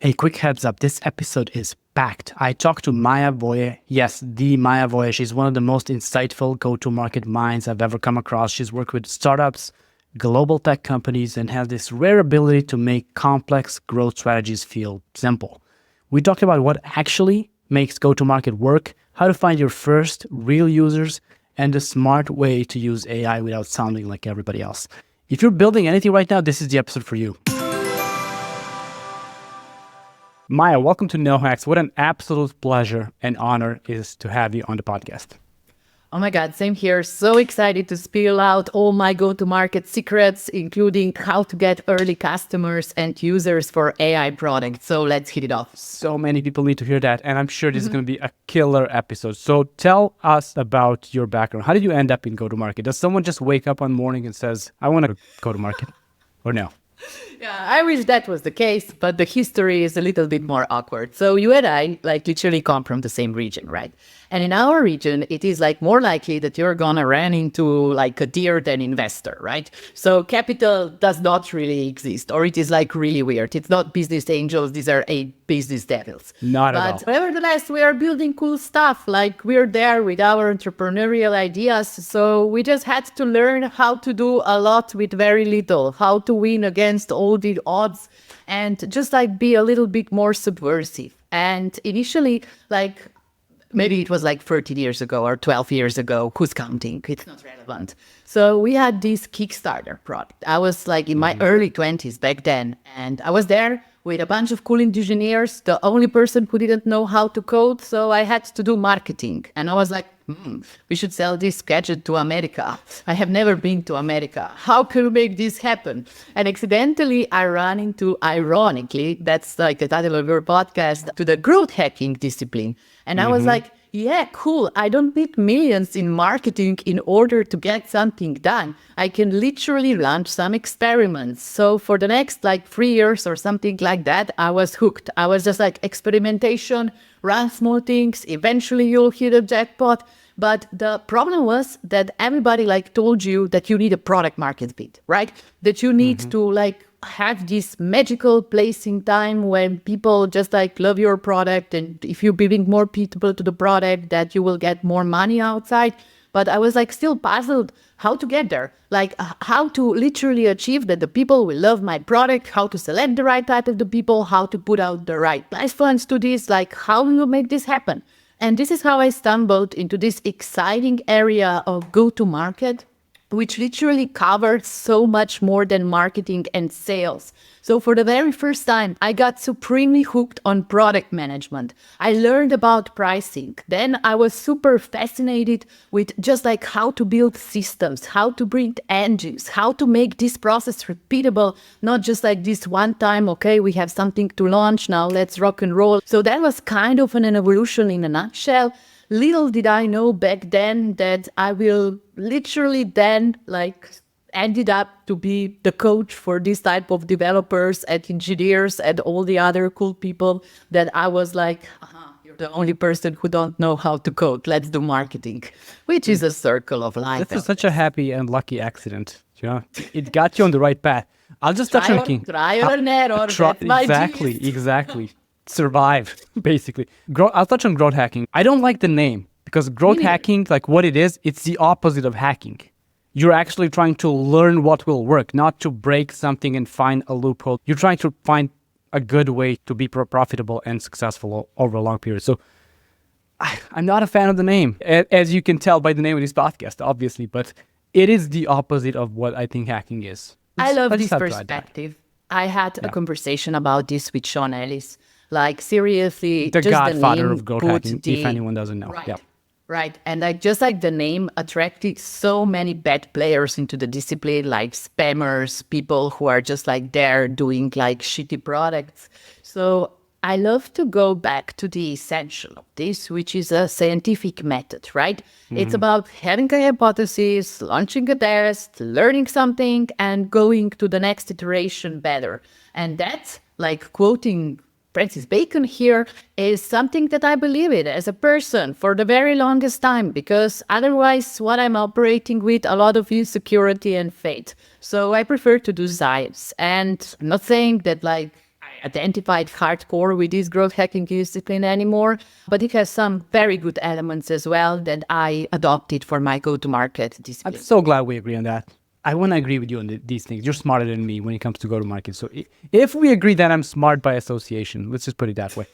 A quick heads up, this episode is packed. I talked to Maja Voje. Yes, the Maja Voje. She's one of the most insightful go-to-market minds I've ever come across. She's worked with startups, global tech companies, and has this rare ability to make complex growth strategies feel simple. We talked about what actually makes go-to-market work, how to find your first real users, and the smart way to use AI without sounding like everybody else. If you're building anything right now, this is the episode for you. Maja, welcome to No Hacks. What an absolute pleasure and honor is to have you on the podcast. Oh my God, same here. So excited to spill out all my go-to-market secrets, including how to get early customers and users for AI products. So let's hit it off. So many people need to hear that, and I'm sure this is going to be a killer episode. So tell us about your background. How did you end up in go-to-market? Does someone just wake up one morning and says, I want to go to market, or no? Yeah, I wish that was the case, but the history is a little bit more awkward. So you and I literally come from the same region, right? And in our region, it is more likely that you're gonna run into a deer than investor, right? So capital does not really exist, or it is really weird. It's not business angels, these are business devils. Not at all. But nevertheless, we are building cool stuff. We're there with our entrepreneurial ideas. So we just had to learn how to do a lot with very little, how to win against all the odds, and just be a little bit more subversive. And initially, maybe it was 13 years ago or 12 years ago, who's counting? It's not relevant. So we had this Kickstarter product. I was in my early 20s back then, and I was there with a bunch of cool engineers, the only person who didn't know how to code, so I had to do marketing. And I was we should sell this gadget to America. I have never been to America. How can we make this happen? And accidentally, I ran into, ironically, that's the title of your podcast, to the growth hacking discipline. And I was yeah, cool. I don't need millions in marketing in order to get something done. I can literally launch some experiments. So for the next 3 years or something like that, I was hooked. I was just experimentation, run small things. Eventually you'll hit a jackpot. But the problem was that everybody told you that you need a product market fit, right? That you need to have this magical place in time when people just love your product, and if you bring more people to the product that you will get more money outside. But I was still puzzled how to get there, how to literally achieve that the people will love my product, how to select the right type of the people, how to put out the right price points to this, how will you make this happen? And this is how I stumbled into this exciting area of go-to-market, which literally covers so much more than marketing and sales. So for the very first time, I got supremely hooked on product management. I learned about pricing. Then I was super fascinated with just how to build systems, how to bring engines, how to make this process repeatable, not just this one time, okay, we have something to launch, now let's rock and roll. So that was kind of an evolution in a nutshell. Little did I know back then that I will literally then ended up to be the coach for this type of developers and engineers and all the other cool people that I was you're the only person who don't know how to code. Let's do marketing, which is a circle of life. This is such a happy and lucky accident. It got you on the right path. I'll just touch on trial and error. Exactly. Survive, basically. I'll touch on growth hacking. I don't like the name because growth hacking, what it is, it's the opposite of hacking. You're actually trying to learn what will work, not to break something and find a loophole. You're trying to find a good way to be profitable and successful over a long period. So I'm not a fan of the name, as you can tell by the name of this podcast, obviously, but it is the opposite of what I think hacking is. I love this perspective. I had a conversation about this with Sean Ellis. Seriously, the just godfather the name of growth hacking, if anyone doesn't know. Right, yeah. Right. And the name attracted so many bad players into the discipline, spammers, people who are just there doing shitty products. So I love to go back to the essential of this, which is a scientific method, right? It's about having a hypothesis, launching a test, learning something, and going to the next iteration better. And that's quoting Francis Bacon here is something that I believe in as a person for the very longest time, because otherwise what I'm operating with a lot of insecurity and faith. So I prefer to do science. And I'm not saying that identified hardcore with this growth hacking discipline anymore, but it has some very good elements as well that I adopted for my go-to-market I'm discipline. so glad we agree on that. I want to agree with you on these things. You're smarter than me when it comes to go-to-market. So if we agree that I'm smart by association, let's just put it that way.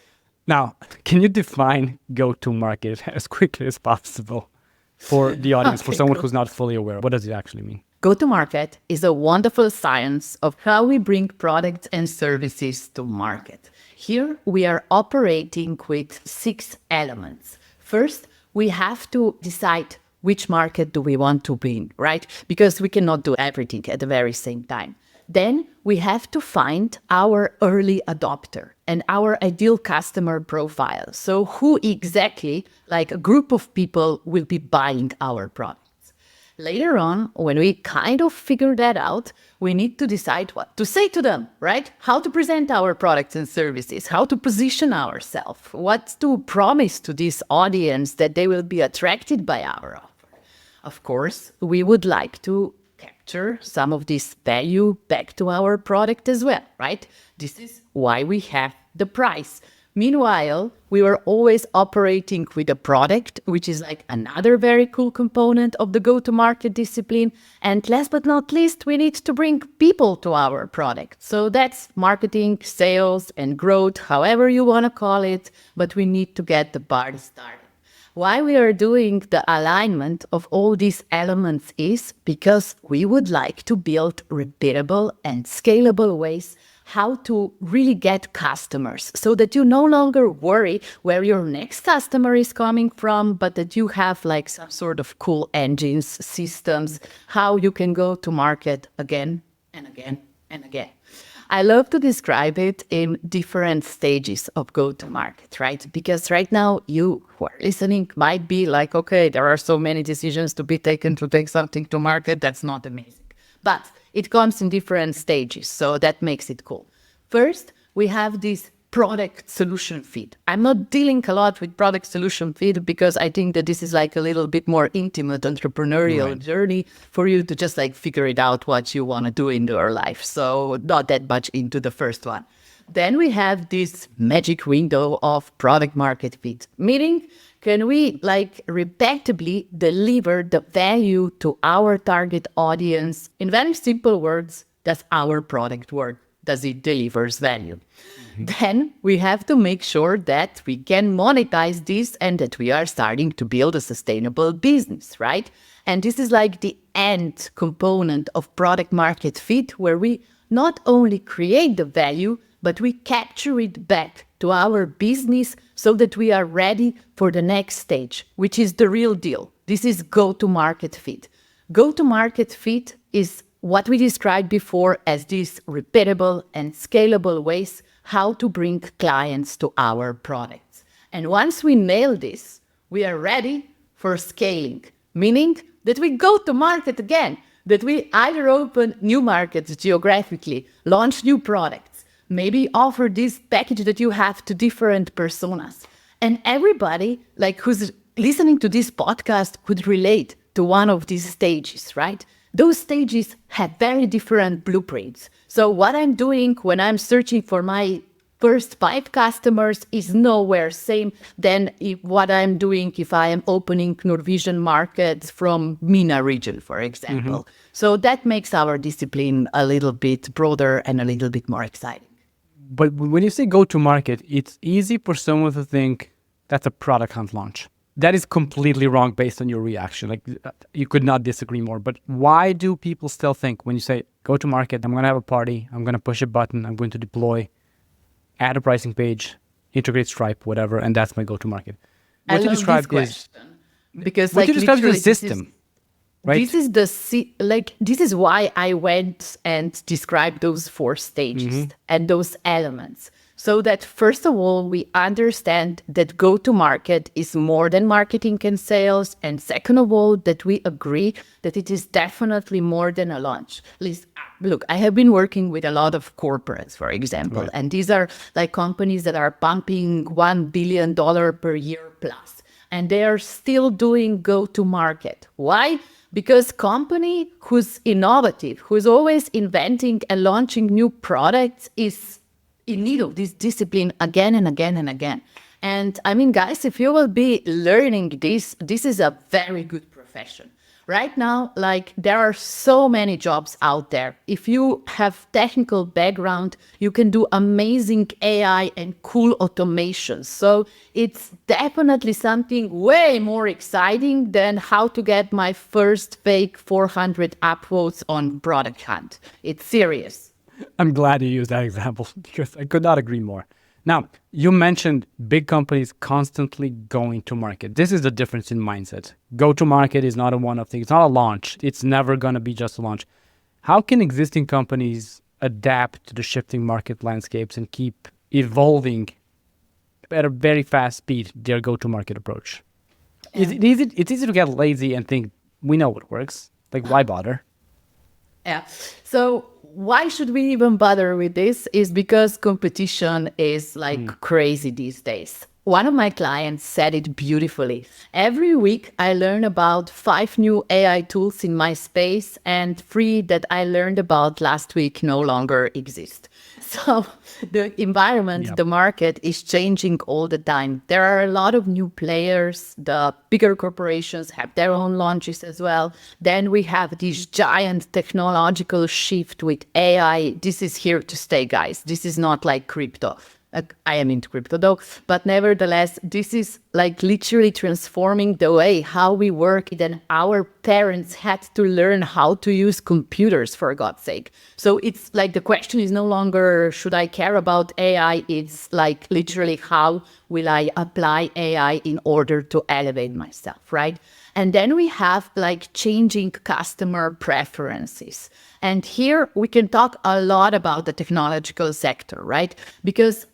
Now, can you define go-to-market as quickly as possible for the audience, for someone who's not fully aware? What does it actually mean? Go-to-market is a wonderful science of how we bring products and services to market. Here we are operating with 6 elements. First, we have to decide which market do we want to be in, right? Because we cannot do everything at the very same time. Then we have to find our early adopter and our ideal customer profile. So who exactly, like a group of people, will be buying our products? Later on, when we kind of figure that out, we need to decide what to say to them, right? How to present our products and services, how to position ourselves, what to promise to this audience that they will be attracted by our offer. Of course, we would like to capture some of this value back to our product as well, right? This is why we have the price. Meanwhile, we were always operating with a product, which is like another very cool component of the go-to-market discipline. And last but not least, we need to bring people to our product. So that's marketing, sales, and growth, however you want to call it, but we need to get the party started. Why we are doing the alignment of all these elements is because we would like to build repeatable and scalable ways how to really get customers so that you no longer worry where your next customer is coming from, but that you have like some sort of cool engines, systems, how you can go to market again and again and again. I love to describe it in different stages of go-to-market, right? Because right now you who are listening might be like, okay, there are so many decisions to be taken to take something to market. That's not amazing. But it comes in different stages, so that makes it cool. First, we have this product solution fit. I'm not dealing a lot with product solution fit because I think that this is like a little bit more intimate entrepreneurial journey for you to just like figure it out what you want to do in your life. So not that much into the first one. Then we have this magic window of product market fit, meaning can we like repeatably deliver the value to our target audience? In very simple words, does our product work? Does it delivers value? Then we have to make sure that we can monetize this and that we are starting to build a sustainable business, right? And this is like the end component of product market fit, where we not only create the value, but we capture it back to our business so that we are ready for the next stage, which is the real deal. This is go-to-market fit. Go-to-market fit is what we described before as these repeatable and scalable ways how to bring clients to our products. And once we nail this, we are ready for scaling, meaning that we go to market again, that we either open new markets geographically, launch new products, maybe offer this package that you have to different personas. And everybody like who's listening to this podcast could relate to one of these stages, right? Those stages have very different blueprints. So what I'm doing when I'm searching for my first 5 customers is nowhere same than what I'm doing if I am opening Norwegian markets from MENA region, for example. So that makes our discipline a little bit broader and a little bit more exciting. But when you say go to market, it's easy for someone to think that's a product hunt launch. That is completely wrong based on your reaction. Like you could not disagree more. But why do people still think when you say go to market, I'm going to have a party, I'm going to push a button, I'm going to deploy, add a pricing page, integrate Stripe, whatever, and that's my go to market? What you described is because what like you described is the system, right? This is why I went and described those 4 stages and those elements. So that first of all, we understand that go-to-market is more than marketing and sales. And second of all, that we agree that it is definitely more than a launch. Look, I have been working with a lot of corporates, for example, and these are like companies that are pumping $1 billion per year plus, and they are still doing go-to-market. Why? Because company who's innovative, who's always inventing and launching new products is in need of this discipline again and again and again. And I mean, guys, if you will be learning this is a very good profession. Right now, like there are so many jobs out there. If you have technical background, you can do amazing AI and cool automations. So it's definitely something way more exciting than how to get my first fake 400 upvotes on Product Hunt. It's serious. I'm glad you used that example because I could not agree more. Now, you mentioned big companies constantly going to market. This is the difference in mindset. Go to market is not a one-off thing. It's not a launch. It's never going to be just a launch. How can existing companies adapt to the shifting market landscapes and keep evolving at a very fast speed their go-to-market approach? Is it easy? It's easy to get lazy and think, we know what works. Like, why bother? Yeah. So why should we even bother with this is because competition is like crazy these days. One of my clients said it beautifully. Every week I learn about 5 new AI tools in my space, and 3 that I learned about last week no longer exist. So the environment, the market is changing all the time. There are a lot of new players. The bigger corporations have their own launches as well. Then we have this giant technological shift with AI. This is here to stay, guys. This is not like crypto. I am into crypto though, but nevertheless, this is like literally transforming the way how we work. Then our parents had to learn how to use computers, for God's sake. So it's like the question is no longer, should I care about AI? It's like literally, how will I apply AI in order to elevate myself, right? And then we have like changing customer preferences. And here we can talk a lot about the technological sector, right? Because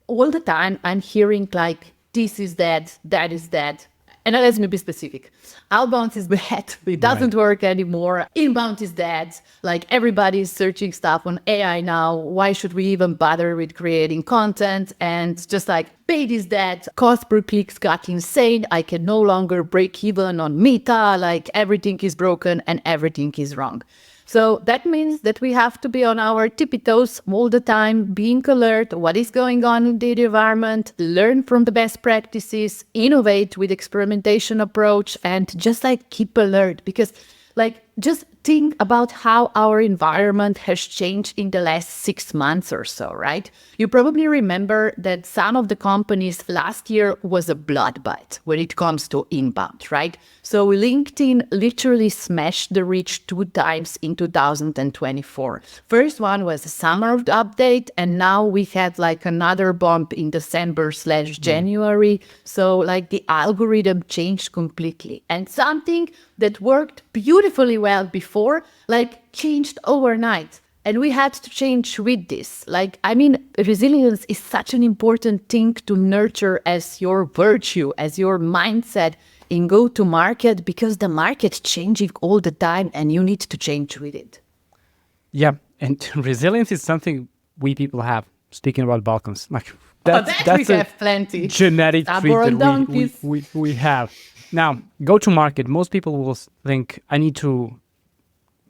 all the time I'm hearing like, this is dead, that is dead. And let me be specific. Outbound is bad. It doesn't work anymore. Inbound is dead. Like everybody is searching stuff on AI now. Why should we even bother with creating content? And just like paid is dead. Cost per clicks got insane. I can no longer break even on Meta. Like everything is broken and everything is wrong. So that means that we have to be on our tippy toes all the time, being alert, what is going on in the environment, learn from the best practices, innovate with experimentation approach, and just like keep alert. Because like just think about how our environment has changed in the last 6 months or so, right? You probably remember that some of the companies last year was a bloodbath when it comes to inbound, right? So LinkedIn literally smashed the reach 2 times in 2024. First one was the summer update, and now we had like another bump in December/January. So like the algorithm changed completely. And something that worked beautifully well before, like changed overnight. And we had to change with this. Like, I mean, resilience is such an important thing to nurture as your virtue, as your mindset in go-to-market, because the market's changing all the time and you need to change with it. Yeah, and resilience is something we people have. Speaking about Balkans, like that's we have plenty. Genetic trait that we have. Now, go to market. Most people will think, I need to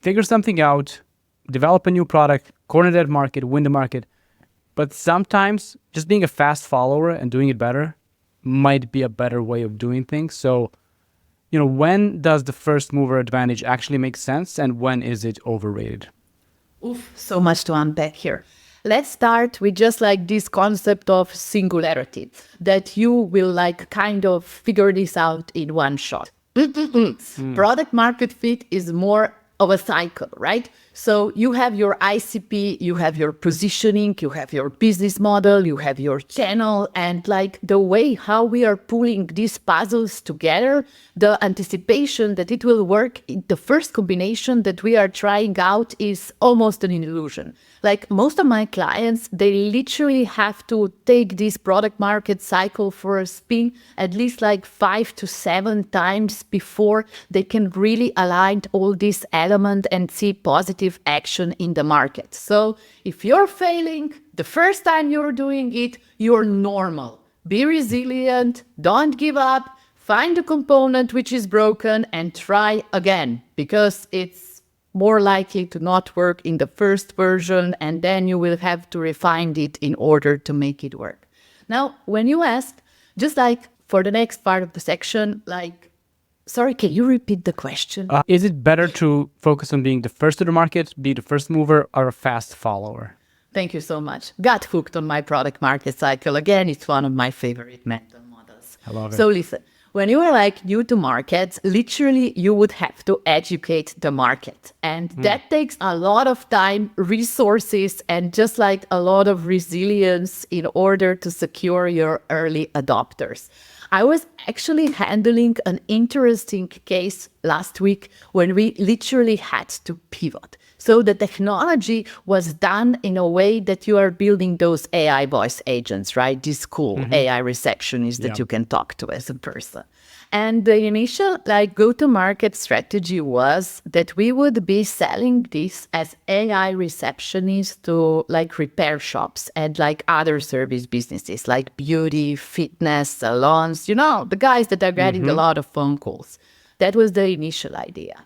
figure something out, develop a new product, corner that market, win the market. But sometimes just being a fast follower and doing it better might be a better way of doing things. So, you know, when does the first mover advantage actually make sense, and when is it overrated? Oof, so much to unpack here. Let's start with just like this concept of singularity, that you will like kind of figure this out in one shot. Product market fit is more of a cycle, right? So you have your ICP, you have your positioning, you have your business model, you have your channel, and like the way how we are pulling these puzzles together, the anticipation that it will work in the first combination that we are trying out is almost an illusion. Like most of my clients, they literally have to take this product market cycle for a spin at least like 5 to 7 times before they can really align all these elements and see positive action in the market. So if you're failing the first time you're doing it, you're normal. Be resilient, don't give up, find the component which is broken and try again, because it's more likely to not work in the first version, and then you will have to refine it in order to make it work. Now, when you asked, just like for the next part of the section, like, sorry, can you repeat the question? Is it better to focus on being the first to the market, be the first mover, or a fast follower? Thank you so much. Got hooked on my product market cycle. Again, it's one of my favorite mental models. I love it. So listen, when you are like new to markets, literally you would have to educate the market. And that takes a lot of time, resources, and just like a lot of resilience in order to secure your early adopters. I was actually handling an interesting case last week when we literally had to pivot. So the technology was done in a way that you are building those AI voice agents, right? This cool AI receptionist that you can talk to as a person. And the initial go-to-market strategy was that we would be selling this as AI receptionists to repair shops and other service businesses like beauty, fitness, salons, the guys that are getting a lot of phone calls. That was the initial idea.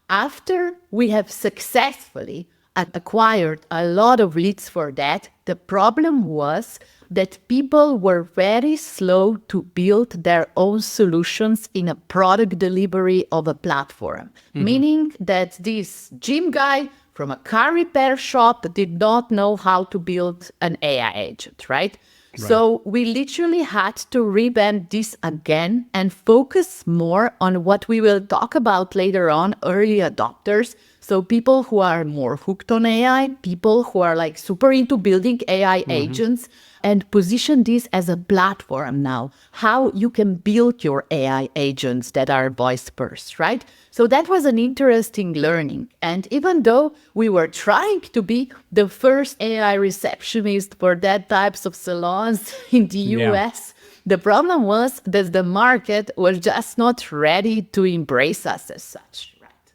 After we have successfully acquired a lot of leads for that, the problem was that people were very slow to build their own solutions in a product delivery of a platform. Meaning that this gym guy from a car repair shop did not know how to build an AI agent, right? So we literally had to revamp this again and focus more on what we will talk about later on, early adopters. So people who are more hooked on AI, people who are super into building AI agents, and position this as a platform now, how you can build your AI agents that are voice first, right? So that was an interesting learning. And even though we were trying to be the first AI receptionist for that types of salons in the US, the problem was that the market was just not ready to embrace us as such, right?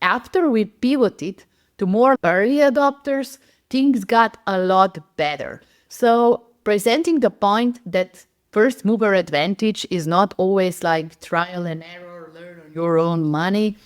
After we pivoted to more early adopters, things got a lot better. So presenting the point that first mover advantage is not always trial and error, learn on your own money.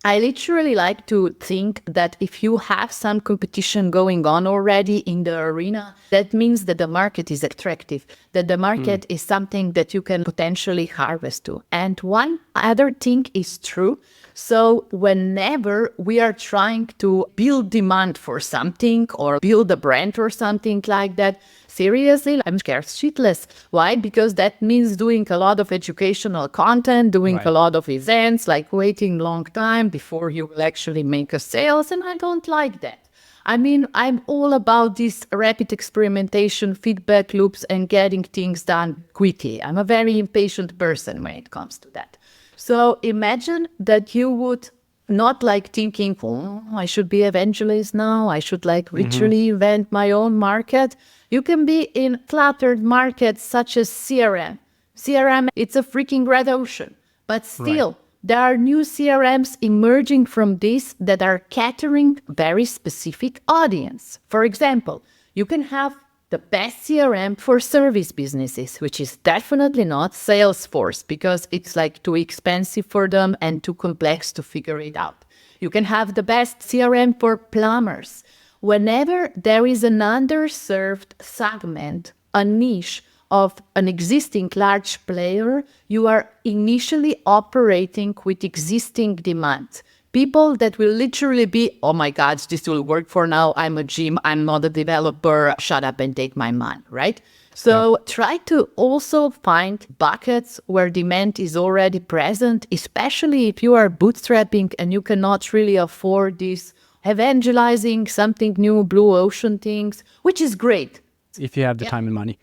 I literally like to think that if you have some competition going on already in the arena, that means that the market is attractive, that the market is something that you can potentially harvest to. And one other thing is true. So whenever we are trying to build demand for something or build a brand or something like that, seriously, I'm scared shitless. Why? Because that means doing a lot of educational content, doing a lot of events, waiting long time before you will actually make a sales. And I don't like that. I mean, I'm all about this rapid experimentation, feedback loops, and getting things done quickly. I'm a very impatient person when it comes to that. So imagine that you would not thinking, oh, I should be evangelist now. I should literally invent my own market. You can be in flattered markets such as CRM. CRM, it's a freaking red ocean. But still, there are new CRMs emerging from this that are catering very specific audience. For example, you can have the best CRM for service businesses, which is definitely not Salesforce because it's too expensive for them and too complex to figure it out. You can have the best CRM for plumbers. Whenever there is an underserved segment, a niche of an existing large player, you are initially operating with existing demand. People that will literally be, oh my God, this will work for now. I'm a gym. I'm not a developer. Shut up and take my money, right? So try to also find buckets where demand is already present, especially if you are bootstrapping and you cannot really afford this evangelizing something new, blue ocean things, which is great. If you have the time and money.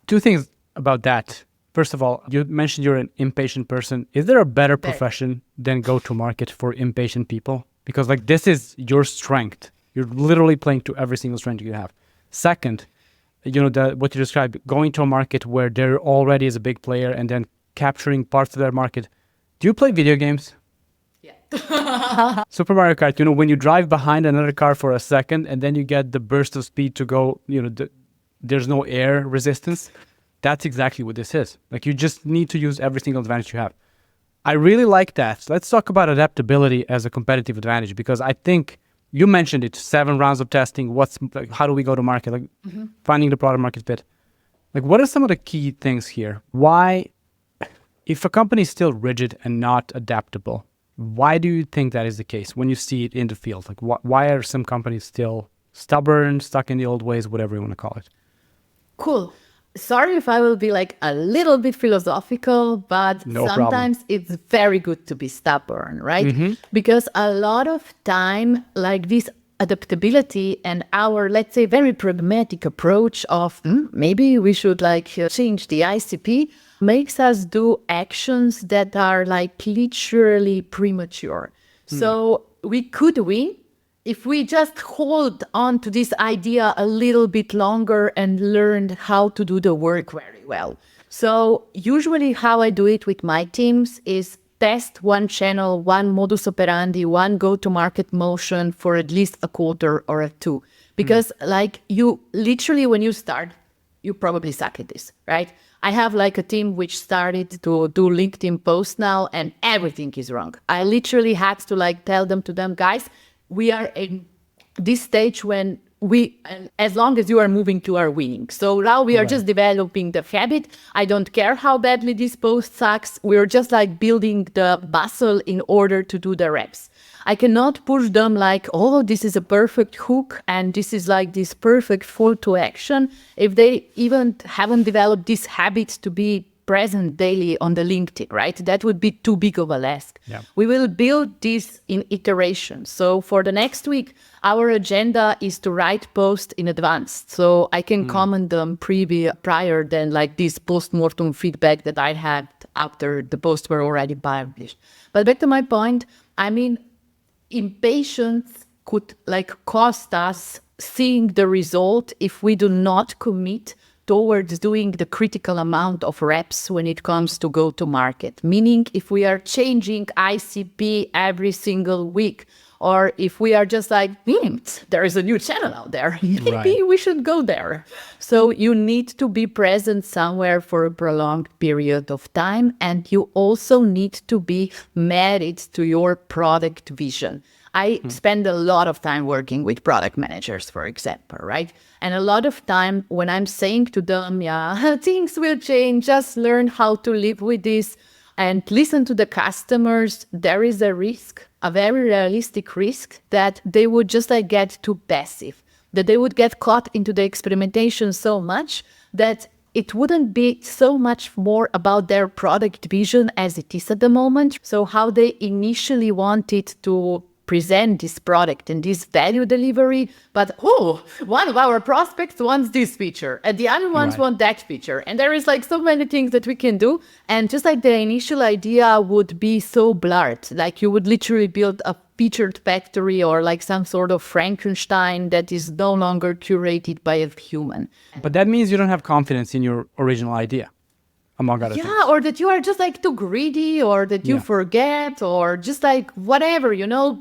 Two things about that. First of all, you mentioned you're an impatient person. Is there a better profession than go-to-market for impatient people? Because this is your strength. You're literally playing to every single strength you have. Second, what you described, going to a market where there already is a big player and then capturing parts of that market. Do you play video games? Yeah. Super Mario Kart, when you drive behind another car for a second and then you get the burst of speed to go, there's no air resistance. That's exactly what this is. You just need to use every single advantage you have. I really like that. Let's talk about adaptability as a competitive advantage, because I think you mentioned it, 7 rounds of testing. How do we go to market? Like finding the product market fit. Like, what are some of the key things here? Why, if a company is still rigid and not adaptable, why do you think that is the case when you see it in the field? Like, why are some companies still stubborn, stuck in the old ways, whatever you want to call it? Cool. Sorry if I will be like a little bit philosophical, but No problem. sometimes it's very good to be stubborn, right? Because a lot of time, like this adaptability and our, let's say, very pragmatic approach of maybe we should like change the ICP makes us do actions that are like literally premature. So we could win if we just hold on to this idea a little bit longer and learned how to do the work very well. So usually how I do it with my teams is test one channel, one modus operandi, one go-to-market motion for at least a quarter or a 2. Because like you literally, when you start, you probably suck at this, right? I have like a team which started to do LinkedIn posts now and everything is wrong. I literally had to like tell them, guys, we are in this stage when and as long as you are moving, you are winning. So now we are just developing the habit. I don't care how badly this post sucks. We're just like building the muscle in order to do the reps. I cannot push them like, oh, this is a perfect hook and this is like this perfect call to action if they even haven't developed this habit to be present daily on the LinkedIn, right? That would be too big of a ask. Yeah. We will build this in iterations. So for the next week, our agenda is to write posts in advance. So I can comment them prior than like this post-mortem feedback that I had after the posts were already published. But back to my point, I mean, impatience could like cost us seeing the result if we do not commit towards doing the critical amount of reps when it comes to go to market. Meaning if we are changing ICP every single week, or if we are just like, there is a new channel out there, maybe we should go there. So you need to be present somewhere for a prolonged period of time. And you also need to be married to your product vision. I spend a lot of time working with product managers, for example, right? And a lot of time when I'm saying to them, yeah, things will change, just learn how to live with this and listen to the customers, there is a risk, a very realistic risk that they would just like get too passive, that they would get caught into the experimentation so much that it wouldn't be so much more about their product vision as it is at the moment. So how they initially wanted to present this product and this value delivery, but one of our prospects wants this feature and the other ones want that feature. And there is like so many things that we can do. And just like the initial idea would be so blurred, like you would literally build a featured factory or like some sort of Frankenstein that is no longer curated by a human. But that means you don't have confidence in your original idea, among other things. Yeah, or that you are just like too greedy, or that you forget, or just like whatever,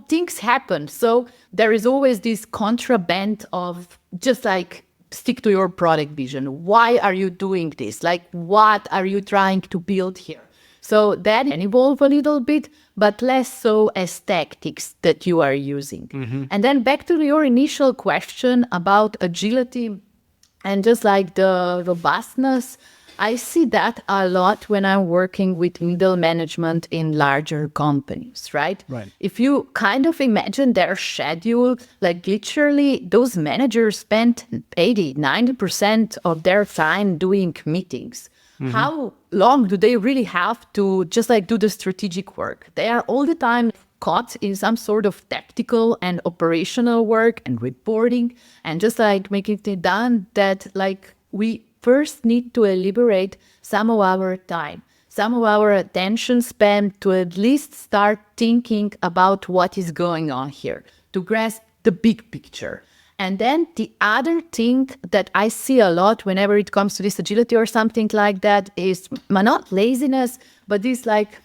things happen. So there is always this contraband of just like stick to your product vision. Why are you doing this? Like, what are you trying to build here? So that can evolve a little bit, but less so as tactics that you are using. And then back to your initial question about agility and just like the robustness, I see that a lot when I'm working with middle management in larger companies, right? If you kind of imagine their schedule, like literally those managers spend 80-90% of their time doing meetings. How long do they really have to just like do the strategic work? They are all the time caught in some sort of tactical and operational work and reporting and just like making it done that like we first need to liberate some of our time, some of our attention span to at least start thinking about what is going on here, to grasp the big picture. And then the other thing that I see a lot whenever it comes to this agility or something like that is not laziness, but this like,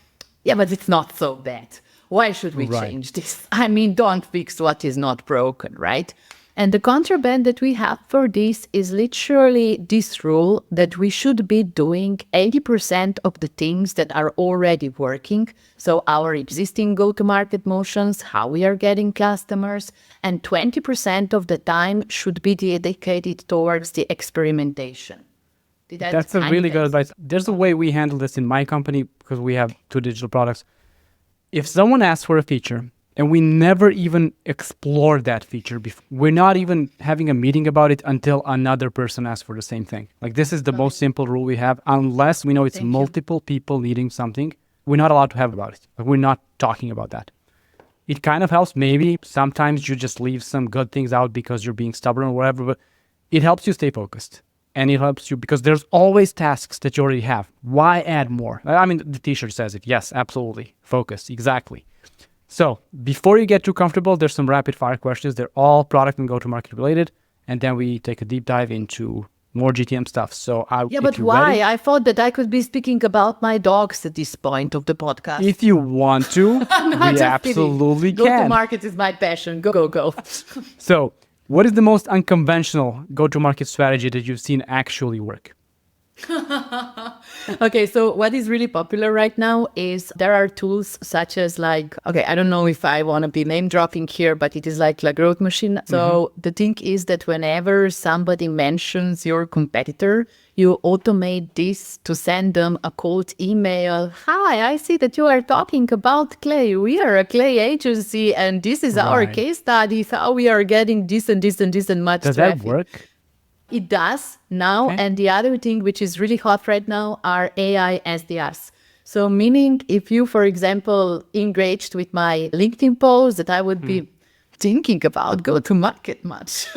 yeah, but it's not so bad. Why should we change this? I mean, don't fix what is not broken, right? And the contraband that we have for this is literally this rule that we should be doing 80% of the things that are already working. So our existing go-to-market motions, how we are getting customers, and 20% of the time should be dedicated towards the experimentation. That's a really good advice. There's a way we handle this in my company because we have 2 digital products. If someone asks for a feature and we never even explore that feature before, we're not even having a meeting about it until another person asks for the same thing. Like this is the most simple rule we have. Unless we know it's multiple people needing something, we're not allowed to have about it. Like we're not talking about that. It kind of helps. Maybe sometimes you just leave some good things out because you're being stubborn or whatever, but it helps you stay focused. And it helps you because there's always tasks that you already have. Why add more? I mean, the t-shirt says it. Yes, absolutely. Focus. Exactly. So before you get too comfortable, there's some rapid fire questions. They're all product and go-to-market related. And then we take a deep dive into more GTM stuff. So but why? Ready, I thought that I could be speaking about my dogs at this point of the podcast. If you want to, we absolutely can. Go-to-market is my passion. Go. So what is the most unconventional go-to-market strategy that you've seen actually work? Okay, so what is really popular right now is there are tools such as I don't know if I want to be name dropping here, but it is like La Growth Machine. So the thing is that whenever somebody mentions your competitor, you automate this to send them a cold email. Hi, I see that you are talking about clay. We are a clay agency and this is our case study, how we are getting this and this and this and much Does traffic. that work? It does now. Okay. And the other thing, which is really hot right now, are AI SDRs. So meaning if you, for example, engaged with my LinkedIn post that I would be thinking about go-to-market much.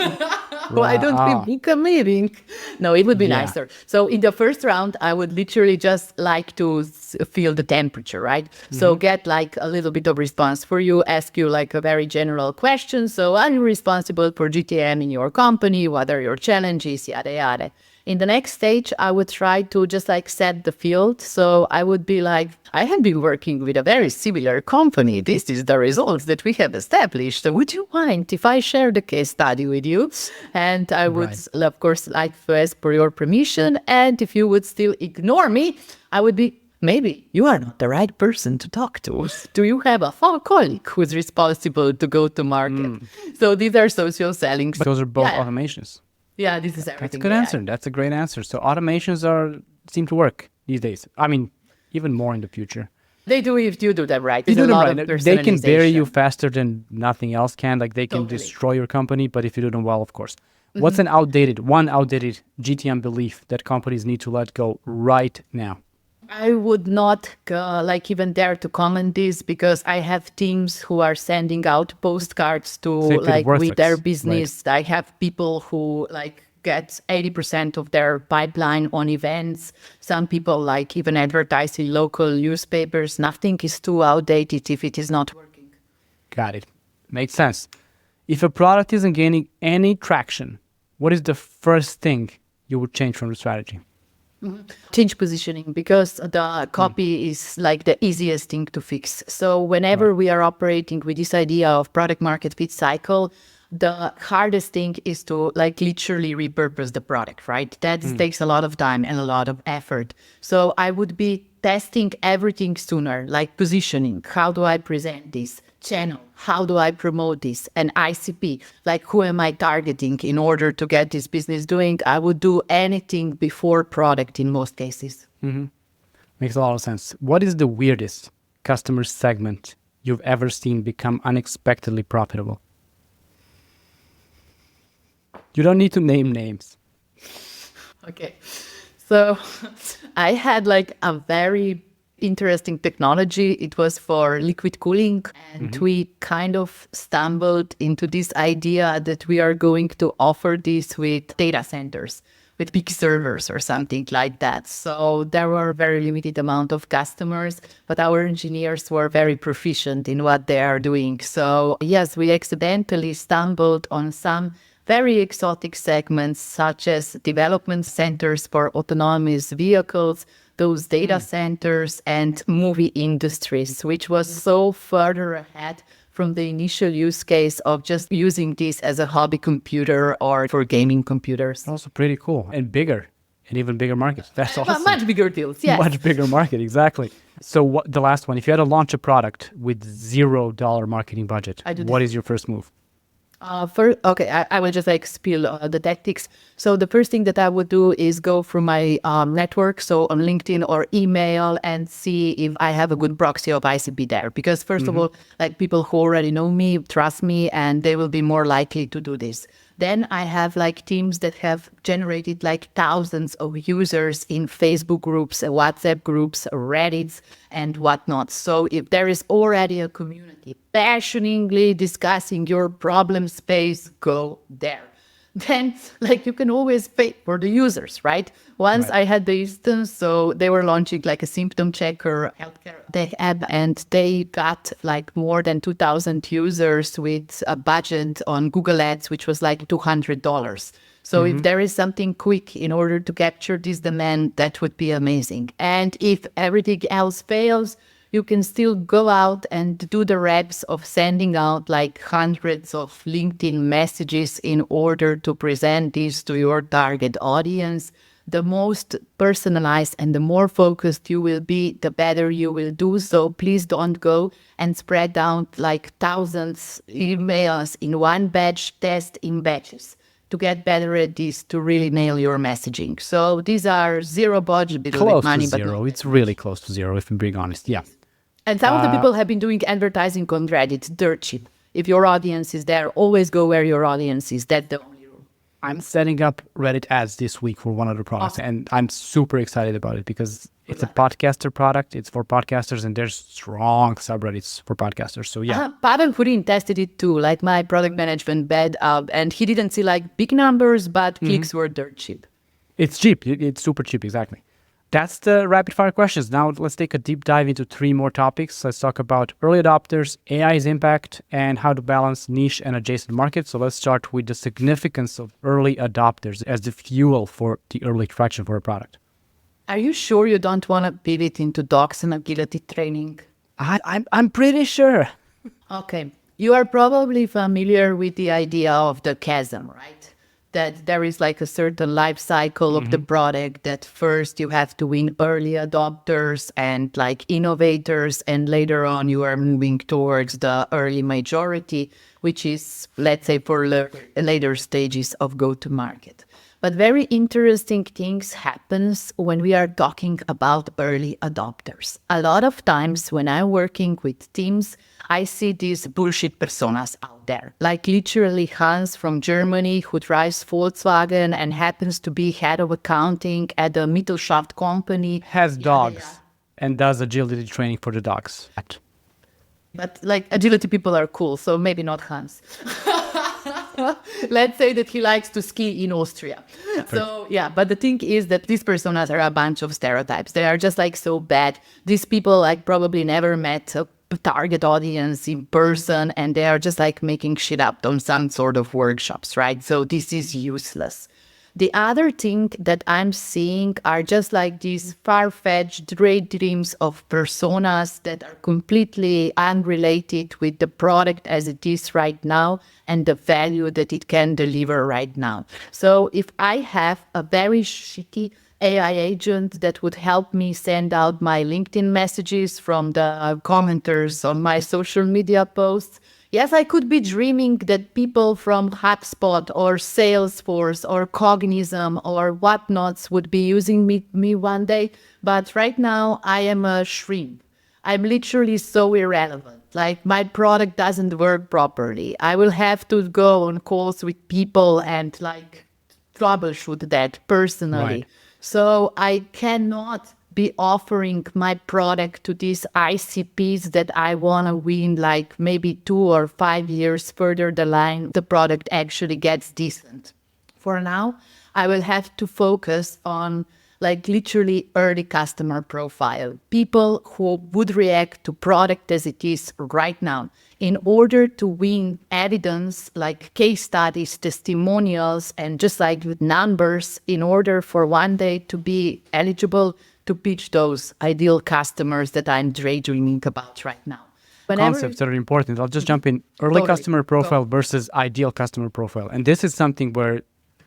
Why don't we book a meeting? No, it would be nicer. So in the first round, I would literally just like to feel the temperature, right? So get like a little bit of response for you, ask you like a very general question. So are you responsible for GTM in your company? What are your challenges? Yada, yada. In the next stage, I would try to just like set the field. So I would be like, I have been working with a very similar company. This is the results that we have established. So would you mind if I share the case study with you? And I would, of course, like to ask for your permission. And if you would still ignore me, I would be, maybe you are not the right person to talk to. Do you have a colleague who is responsible to go to market? So these are social selling. But those are both automations. Yeah, this is everything. That's a good answer. That's a great answer. So automations seem to work these days. I mean, even more in the future. They do if you do them right. You do them right. They can bury you faster than nothing else can. Like they can destroy your company, but if you do them well, of course. What's one outdated GTM belief that companies need to let go right now? I would not even dare to comment this because I have teams who are sending out postcards to with their business. Right. I have people who get 80% of their pipeline on events. Some people even advertise in local newspapers. Nothing is too outdated if it is not working. Got it. Makes sense. If a product isn't gaining any traction, what is the first thing you would change from the strategy? Change positioning, because the copy is the easiest thing to fix. So whenever we are operating with this idea of product market fit cycle, the hardest thing is to literally repurpose the product, right? That takes a lot of time and a lot of effort. So I would be testing everything sooner, like positioning. How do I present this? Channel. How do I promote this? And ICP, who am I targeting in order to get this business doing? I would do anything before product in most cases. Makes a lot of sense. What is the weirdest customer segment you've ever seen become unexpectedly profitable? You don't need to name names. Okay. So I had a very interesting technology. It was for liquid cooling, and we kind of stumbled into this idea that we are going to offer this with data centers, with big servers or something like that. So there were a very limited amount of customers, but our engineers were very proficient in what they are doing. So yes, we accidentally stumbled on some very exotic segments, such as development centers for autonomous vehicles, those data centers, and movie industries, which was so further ahead from the initial use case of just using this as a hobby computer or for gaming computers. Also pretty cool and bigger, an even bigger market. That's awesome. Much bigger deals, yes. Much bigger market, exactly. So what the last one, if you had to launch a product with $0 marketing budget, what is your first move? I will just like spill the tactics. So the first thing that I would do is go through my network, so on LinkedIn or email, and see if I have a good proxy of ICP there. Because first of all, like people who already know me, trust me, and they will be more likely to do this. Then I have like teams that have generated like thousands of users in Facebook groups, WhatsApp groups, Reddits, and whatnot. So if there is already a community passionately discussing your problem space, go there. Then like you can always pay for the users, right? Once I had the instance, so they were launching like a symptom checker healthcare tech app, and they got like more than 2,000 users with a budget on Google Ads, which was like $200. So if there is something quick in order to capture this demand, that would be amazing. And if everything else fails, you can still go out and do the reps of sending out like hundreds of LinkedIn messages in order to present this to your target audience. The most personalized and the more focused you will be, the better you will do. So please don't go and spread out like thousands emails in one batch, test in batches. To get better at this, to really nail your messaging. So these are zero budget, Close money, to zero. but It's really close to zero, if I'm being honest. Yeah. and some of the people have been doing advertising on Reddit, dirt cheap. If your audience is there, always go where your audience is. That's the only rule. I'm setting up Reddit ads this week for one of the products, and I'm super excited about it because it's a podcaster product. It's for podcasters, and there's strong subreddits for podcasters. So yeah. Pavel Hurin tested it too, like my product management bed, and he didn't see like big numbers, but clicks were dirt cheap. It's cheap. It's super cheap, exactly. That's the rapid fire questions. Now let's take a deep dive into 3 more topics. Let's talk about early adopters, AI's impact, and how to balance niche and adjacent markets. So let's start with the significance of early adopters as the fuel for the early traction for a product. Are you sure you don't want to pivot into docs and agility training? I'm pretty sure. Okay. You are probably familiar with the idea of the chasm, right? That there is like a certain life cycle of the product, that first you have to win early adopters and like innovators, and later on you are moving towards the early majority, which is, let's say, for later stages of go-to-market. But very interesting things happens when we are talking about early adopters. A lot of times when I'm working with teams, I see these bullshit personas out there. Like literally Hans from Germany who drives Volkswagen and happens to be head of accounting at a Mittelstand company. Has dogs and does agility training for the dogs. But like agility people are cool, so maybe not Hans. Let's say that he likes to ski in Austria. So yeah, but the thing is that these personas are a bunch of stereotypes. They are just like so bad. These people like probably never met a target audience in person, and they are just like making shit up on some sort of workshops, right? So this is useless. The other thing that I'm seeing are just like these far-fetched daydreams of personas that are completely unrelated with the product as it is right now and the value that it can deliver right now. So if I have a very shitty AI agent that would help me send out my LinkedIn messages from the commenters on my social media posts, yes, I could be dreaming that people from HubSpot or Salesforce or Cognism or whatnots would be using me one day. But right now, I am a shrimp. I'm literally so irrelevant. Like, my product doesn't work properly. I will have to go on calls with people and, like, troubleshoot that personally. Right. So I cannot be offering my product to these ICPs that I want to win, like maybe 2 or 5 years further the line, the product actually gets decent. For now, I will have to focus on like literally early customer profile, people who would react to product as it is right now. In order to win evidence like case studies, testimonials, and just like with numbers, in order for one day to be eligible to pitch those ideal customers that I'm daydreaming about right now. concepts that are important. I'll just jump in. Early Totally. customer Go. profile versus ideal customer profile. And this is something where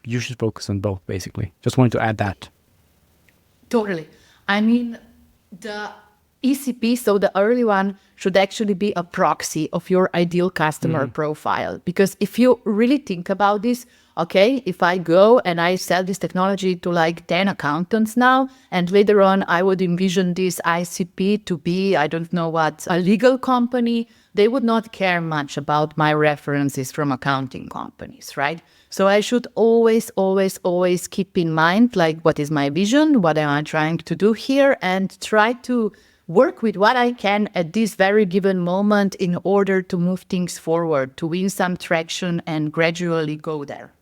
you should focus on both, basically. Just wanted to add that. Totally. I mean, the ECP, so the early one, should actually be a proxy of your ideal customer profile. Because if you really think about this, okay, if I go and I sell this technology to like 10 accountants now, and later on I would envision this ICP to be, I don't know what, a legal company, they would not care much about my references from accounting companies, right? So I should always, always, always keep in mind, like, what is my vision? What am I trying to do here? And try to work with what I can at this very given moment in order to move things forward, to win some traction and gradually go there.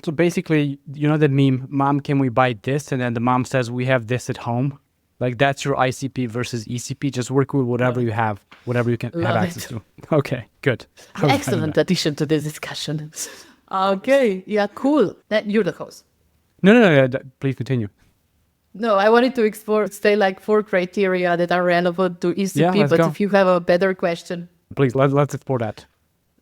So basically, you know that meme, Mom, can we buy this? And then the mom says, we have this at home. Like, that's your ICP versus ECP. Just work with whatever you have, whatever you can have Love access it. to. Okay, good. I was Excellent that. addition to this discussion. Okay, yeah, cool. Then you're the host. No. Please continue. No, I wanted to explore, say, like 4 criteria that are relevant to ECP, Yeah, let's but go. if you have a better question, Please, let's explore that.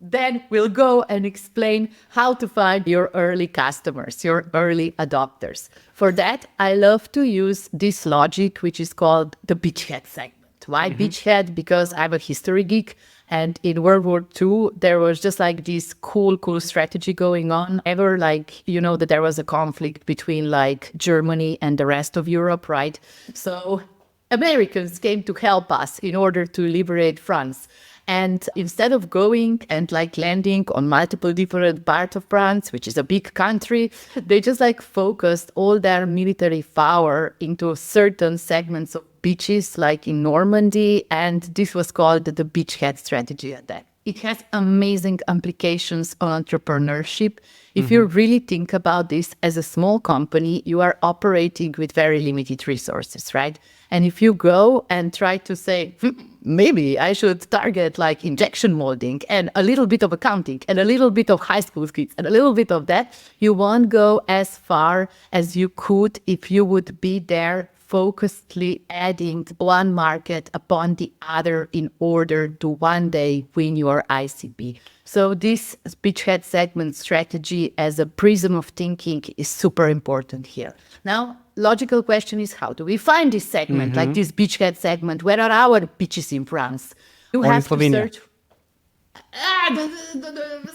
then we'll go and explain how to find your early customers, your early adopters. For that, I love to use this logic, which is called the beachhead segment. Why beachhead? Because I'm a history geek. And in World War II, there was just like this cool strategy going on. Ever like, you know, that there was a conflict between like Germany and the rest of Europe, right? So Americans came to help us in order to liberate France. And instead of going and like landing on multiple different parts of France, which is a big country, they just like focused all their military power into certain segments of beaches, like in Normandy. And this was called the beachhead strategy at that. It has amazing implications on entrepreneurship. If you really think about this as a small company, you are operating with very limited resources, right? And if you go and try to say, maybe I should target like injection molding and a little bit of accounting and a little bit of high school kids and a little bit of that, you won't go as far as you could if you would be there focusedly adding one market upon the other in order to one day win your ICP. So this beachhead segment strategy as a prism of thinking is super important here. Now, logical question is, how do we find this segment, like this beachhead segment? Where are our beaches in France? You Or in have to Slovenia. search.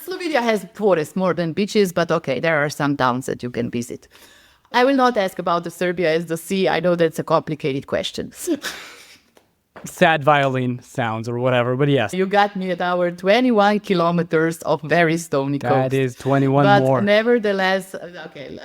Slovenia has forests more than beaches, but okay, there are some towns that you can visit. I will not ask about the Serbia as the sea. I know that's a complicated question. Sad violin sounds or whatever, but yes, You got me at our 21 kilometers of very stony coast. that is 21 But more. nevertheless, okay,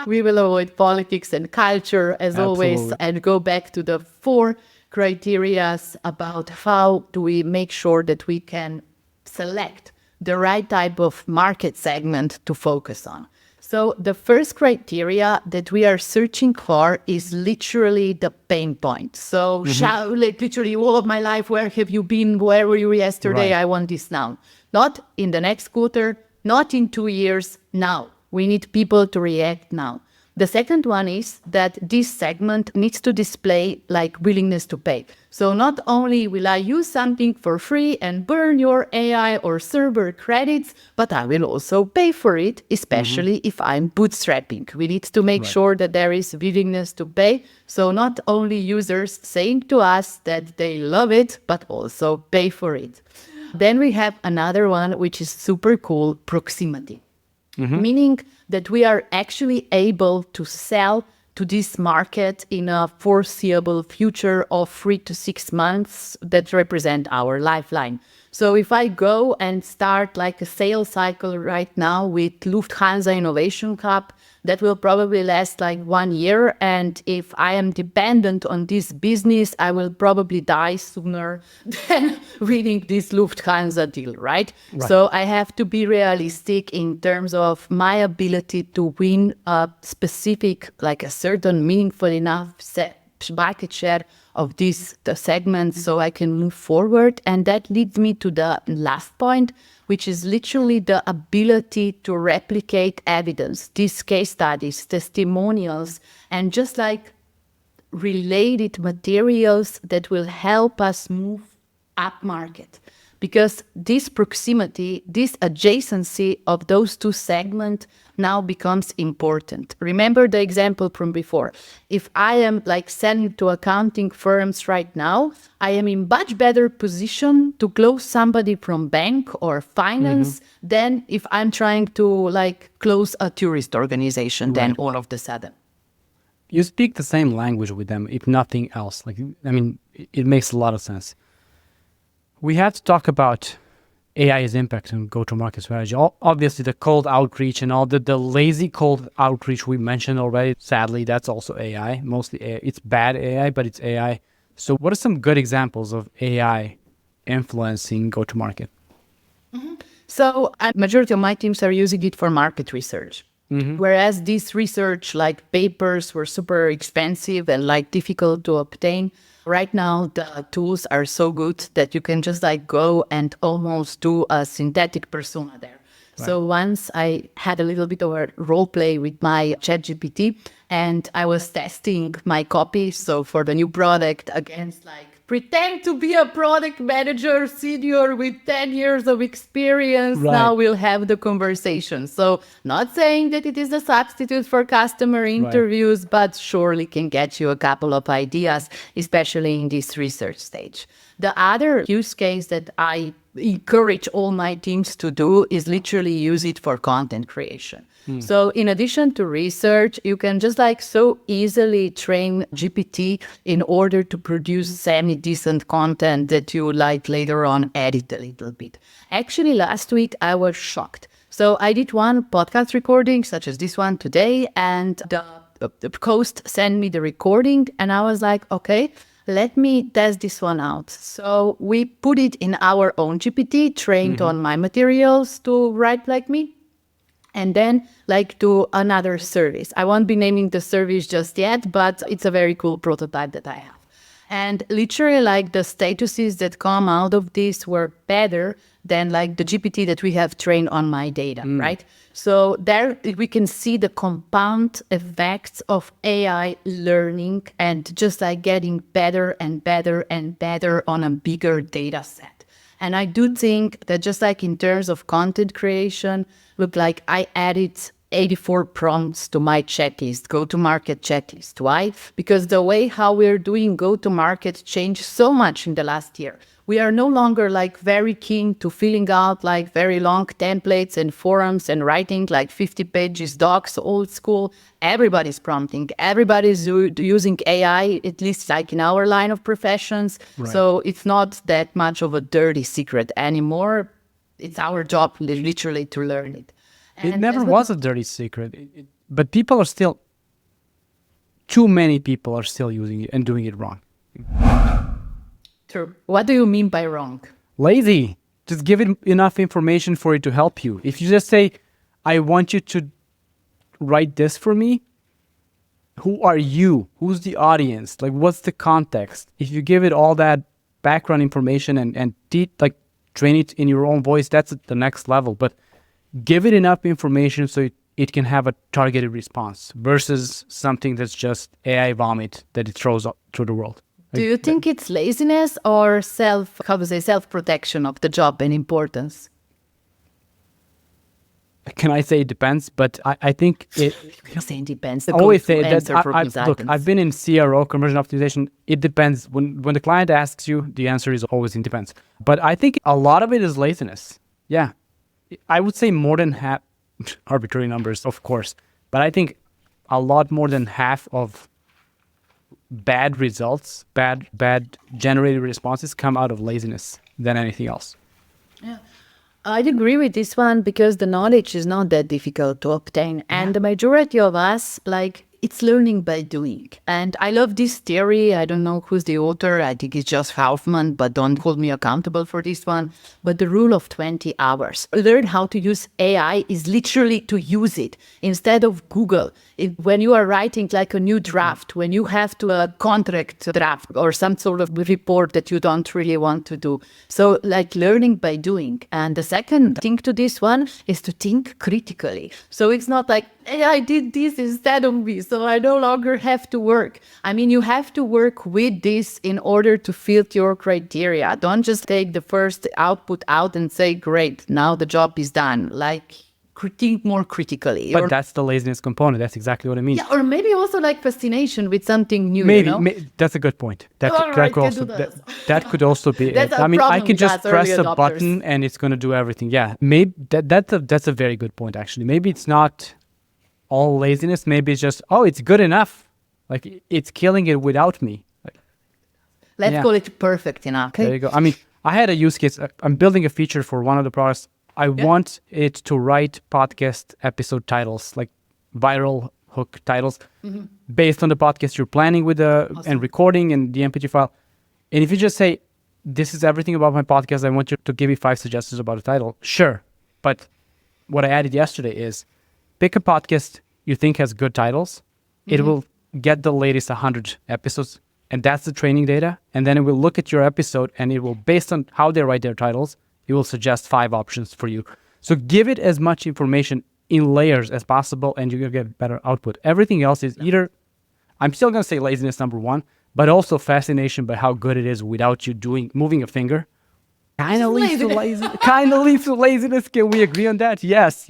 we will avoid politics and culture as always Absolutely. and go back to the 4 criteria about how do we make sure that we can select the right type of market segment to focus on. So the first criteria that we are searching for is literally the pain point. So like literally all of my life, where have you been? Where were you yesterday? Right. I want this now. Not in the next quarter, not in 2 years, now. We need people to react now. The second one is that this segment needs to display like willingness to pay. So not only will I use something for free and burn your AI or server credits, but I will also pay for it, especially if I'm bootstrapping. We need to make sure that there is willingness to pay. So not only users saying to us that they love it, but also pay for it. Then we have another one, which is super cool, proximity. Meaning that we are actually able to sell to this market in a foreseeable future of 3 to 6 months that represent our lifeline. So if I go and start like a sales cycle right now with Lufthansa Innovation Cup, that will probably last like 1 year. And if I am dependent on this business, I will probably die sooner than winning this Lufthansa deal, right? So I have to be realistic in terms of my ability to win a specific, like a certain meaningful enough market share of the segment so I can move forward. And that leads me to the last point, which is literally the ability to replicate evidence, these case studies, testimonials, and just like related materials that will help us move up market. because this proximity, this adjacency of those two segments now becomes important. Remember the example from before. If I am like selling to accounting firms right now, I am in much better position to close somebody from bank or finance than if I'm trying to like close a tourist organization then all of the sudden. You speak the same language with them, if nothing else. Like, I mean, it makes a lot of sense. We have to talk about AI's impact on go-to-market strategy. Obviously, the cold outreach and all the lazy cold outreach we mentioned already. Sadly, that's also AI. Mostly AI. It's bad AI, but it's AI. So what are some good examples of AI influencing go-to-market? So a majority of my teams are using it for market research. Whereas this research, like papers, were super expensive and like difficult to obtain. Right now, the tools are so good that you can just like go and almost do a synthetic persona there. Right. So once I had a little bit of a role play with my ChatGPT and I was testing my copy. So for the new product against like, pretend to be a product manager senior with 10 years of experience. Right. Now we'll have the conversation. So not saying that it is a substitute for customer interviews, but surely can get you a couple of ideas, especially in this research stage. The other use case that I encourage all my teams to do is literally use it for content creation. So in addition to research, you can just like so easily train GPT in order to produce semi-decent content that you like later on edit a little bit. Actually, last week I was shocked. So I did one podcast recording such as this one today, and the host sent me the recording and I was like, okay, let me test this one out. So we put it in our own GPT, trained on my materials to write like me. And then like do another service. I won't be naming the service just yet, but it's a very cool prototype that I have. And literally like the statuses that come out of this were better than like the GPT that we have trained on my data, right? So there we can see the compound effects of AI learning and just like getting better and better and better on a bigger data set. And I do think that just like in terms of content creation, look, like I added 84 prompts to my checklist, go-to-market checklist. Why? Because the way how we're doing go-to-market changed so much in the last year. We are no longer like very keen to filling out like very long templates and forums and writing like 50 pages docs, old school. Everybody's prompting. Everybody's using AI, at least like in our line of professions. Right. So it's not that much of a dirty secret anymore. It's our job literally to learn it. And it never was a dirty secret, but people are still, too many people are still using it and doing it wrong. True. What do you mean by wrong? Lazy. Just give it enough information for it to help you. If you just say, I want you to write this for me, who are you? Who's the audience? Like, what's the context? If you give it all that background information and train it in your own voice, that's at the next level. But give it enough information so it can have a targeted response versus something that's just AI vomit that it throws up through the world. Do you think it's laziness or self-protection of the job and importance? Can I say it depends? But I think it... You say it depends. I always say that. Look, I've been in CRO, conversion optimization. It depends. When the client asks you, the answer is always it depends. But I think a lot of it is laziness. Yeah. I would say more than half, arbitrary numbers, of course. But I think a lot more than half of bad results, bad generated responses come out of laziness than anything else. Yeah. I'd agree with this one because the knowledge is not that difficult to obtain. And the majority of us, like, it's learning by doing. And I love this theory. I don't know who's the author. I think it's just Kaufman, but don't hold me accountable for this one. But the rule of 20 hours. Learn how to use AI is literally to use it instead of Google. When you are writing like a new draft, when you have to a contract draft or some sort of report that you don't really want to do. So like learning by doing. And the second thing to this one is to think critically. So it's not like, AI did this instead of me, so I no longer have to work. I mean, you have to work with this in order to fit your criteria. Don't just take the first output out and say, great, now the job is done. Like, think more critically. But that's the laziness component. That's exactly what I mean. Yeah, or maybe also like fascination with something new. Maybe, you know? that's a good point. That All right, could can also do that. that could also be That's it. our I mean, I problem can with just us press early a adopters. button and it's going to do everything. Yeah, maybe that's a very good point. Actually, maybe it's not all laziness. Maybe it's just it's good enough. Like it's killing it without me. Like, Let's yeah. call it perfect enough. There Okay? you go. I mean, I had a use case. I'm building a feature for one of the products. I want it to write podcast episode titles, like viral hook titles, based on the podcast you're planning with and recording and the MP3 file. And if you just say, "This is everything about my podcast," I want you to give me 5 suggestions about a title. Sure, but what I added yesterday is pick a podcast you think has good titles. It will get the latest 100 episodes, and that's the training data. And then it will look at your episode, and it will, based on how they write their titles, it will suggest 5 options for you. So give it as much information in layers as possible, and you're going to get better output. Everything else is either, I'm still going to say laziness number 1, but also fascination by how good it is without you moving a finger. Kind of leads to laziness. Kind of leads to laziness. Can we agree on that? Yes.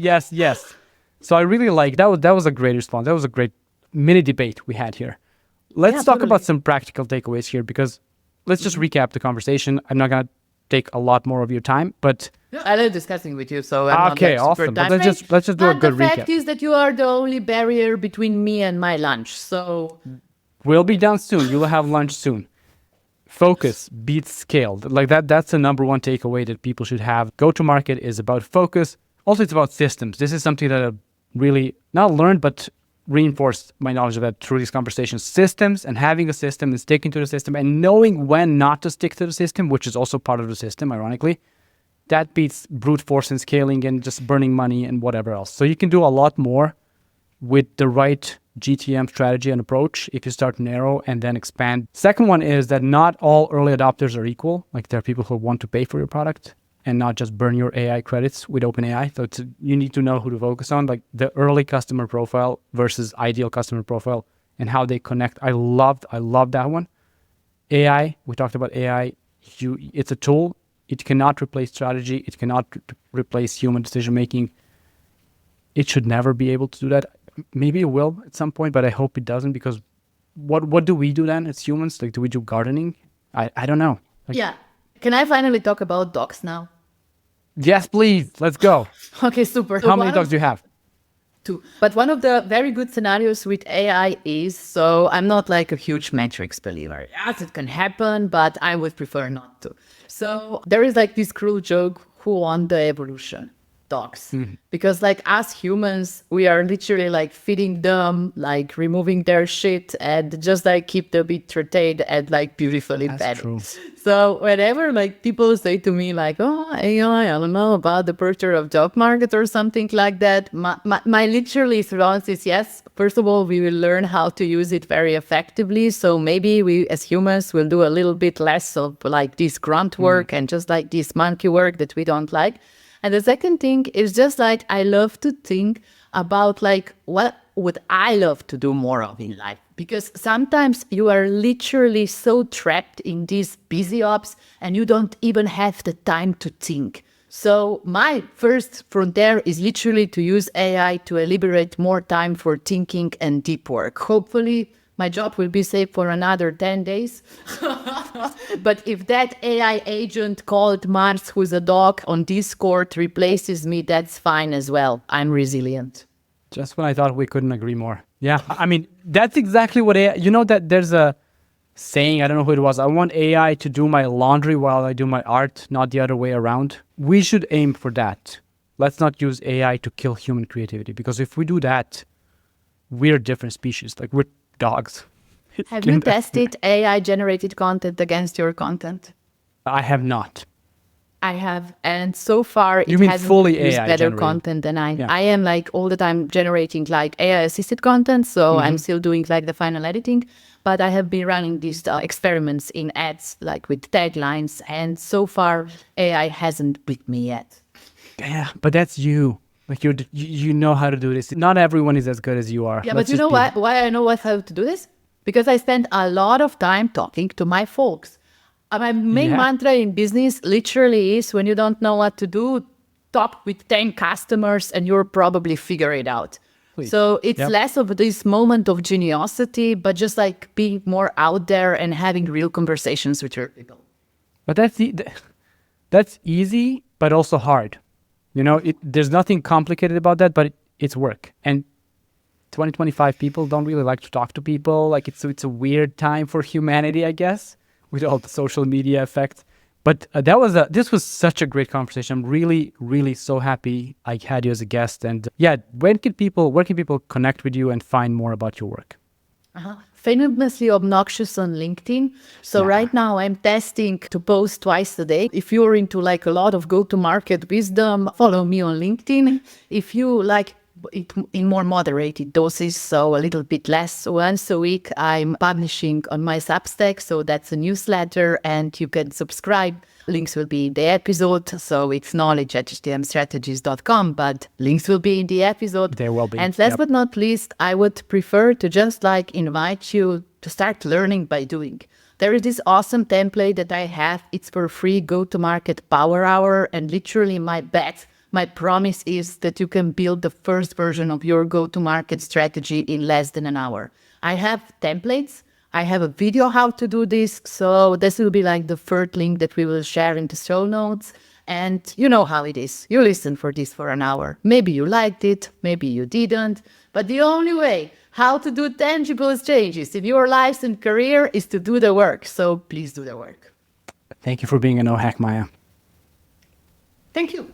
So I really like that. That was a great response. That was a great mini debate we had here. Let's talk about some practical takeaways here, because let's just recap the conversation. I'm not going to take a lot more of your time, but I love discussing with you, so I'm okay, not like super awesome. But time let's just do a But good the recap. fact is that you are the only barrier between me and my lunch. So We'll be done soon. You'll have lunch soon. Focus beats scale. Like that's the number one takeaway that people should have. Go to market is about focus. Also, it's about systems. This is something that I really not learned, but reinforced my knowledge of that through these conversations. Systems, and having a system and sticking to the system and knowing when not to stick to the system, which is also part of the system, ironically. That beats brute force and scaling and just burning money and whatever else. So you can do a lot more with the right GTM strategy and approach if you start narrow and then expand. Second one is that not all early adopters are equal. Like there are people who want to pay for your product and not just burn your AI credits with OpenAI. So you need to know who to focus on, like the early customer profile versus ideal customer profile and how they connect. I love that one. AI, we talked about AI. It's a tool. It cannot replace strategy. It cannot replace human decision making. It should never be able to do that. Maybe it will at some point, but I hope it doesn't, because what do we do then as humans? Like, do we do gardening? I don't know. Like, yeah. Can I finally talk about dogs now? yes, please. Let's go. Okay, super. How many dogs do you have? 2. But one of the very good scenarios with AI is, so I'm not like a huge metrics believer. Yes, it can happen, but I would prefer not to. So there is like this cruel joke, who won the evolution? Dogs. Because like us humans, we are literally like feeding them, like removing their shit and just like keep them entertained and like beautifully fed. True. So whenever like people say to me like, oh, AI, I don't know about the future of job market or something like that, my literally response is yes. First of all, we will learn how to use it very effectively. So maybe we as humans will do a little bit less of like this grunt work and just like this monkey work that we don't like. And the second thing is just like, I love to think about like, what would I love to do more of in life? Because sometimes you are literally so trapped in these busy ops and you don't even have the time to think. So my first frontier is literally to use AI to liberate more time for thinking and deep work. Hopefully my job will be safe for another 10 days. But if that AI agent called Mars, who's a dog on Discord, replaces me, that's fine as well. I'm resilient. Just when I thought we couldn't agree more. Yeah, I mean, that's exactly what AI, you know that there's a saying, I don't know who it was, I want AI to do my laundry while I do my art, not the other way around. We should aim for that. Let's not use AI to kill human creativity, because if we do that, we're a different species. Like we're dogs. Have you tested AI-generated content against your content? I have not. I have, and so far You it mean hasn't fully produced AI better generated? content than I. Yeah. I am like all the time generating like AI-assisted content, so I'm still doing like the final editing. But I have been running these experiments in ads, like with taglines, and so far AI hasn't beat me yet. Yeah, but that's you. Like you know how to do this. Not everyone is as good as you are. Yeah, Let's but you just know be- why I know how to do this? Because I spend a lot of time talking to my folks. My main Yeah. mantra in business literally is when you don't know what to do, talk with 10 customers and you'll probably figure it out. Please. So it's Yep. less of this moment of geniosity, but just like being more out there and having real conversations with your people. But that's easy, but also hard. You know, there's nothing complicated about that, but it's work. And 2025 people don't really like to talk to people. Like it's a weird time for humanity, I guess, with all the social media effects. But this was such a great conversation. I'm really, really so happy I had you as a guest. And yeah, where can people connect with you and find more about your work? Famously obnoxious on LinkedIn. So right now I'm testing to post twice a day. If you're into like a lot of go-to-market wisdom, follow me on LinkedIn. If you like it in more moderated doses, so a little bit less, once a week I'm publishing on my Substack. So that's a newsletter and you can subscribe. Links will be in the episode. So it's knowledge@htmstrategist.com, but links will be in the episode. There will be. And last Yep. but not least, I would prefer to just like invite you to start learning by doing. There is this awesome template that I have. It's for free go-to-market power hour. And literally my promise is that you can build the first version of your go-to-market strategy in less than an hour. I have templates. I have a video how to do this. So this will be like the third link that we will share in the show notes. And you know how it is. You listen for this for an hour. Maybe you liked it, maybe you didn't. But the only way how to do tangible changes in your lives and career is to do the work. So please do the work. Thank you for being a no hack, Maya. Thank you.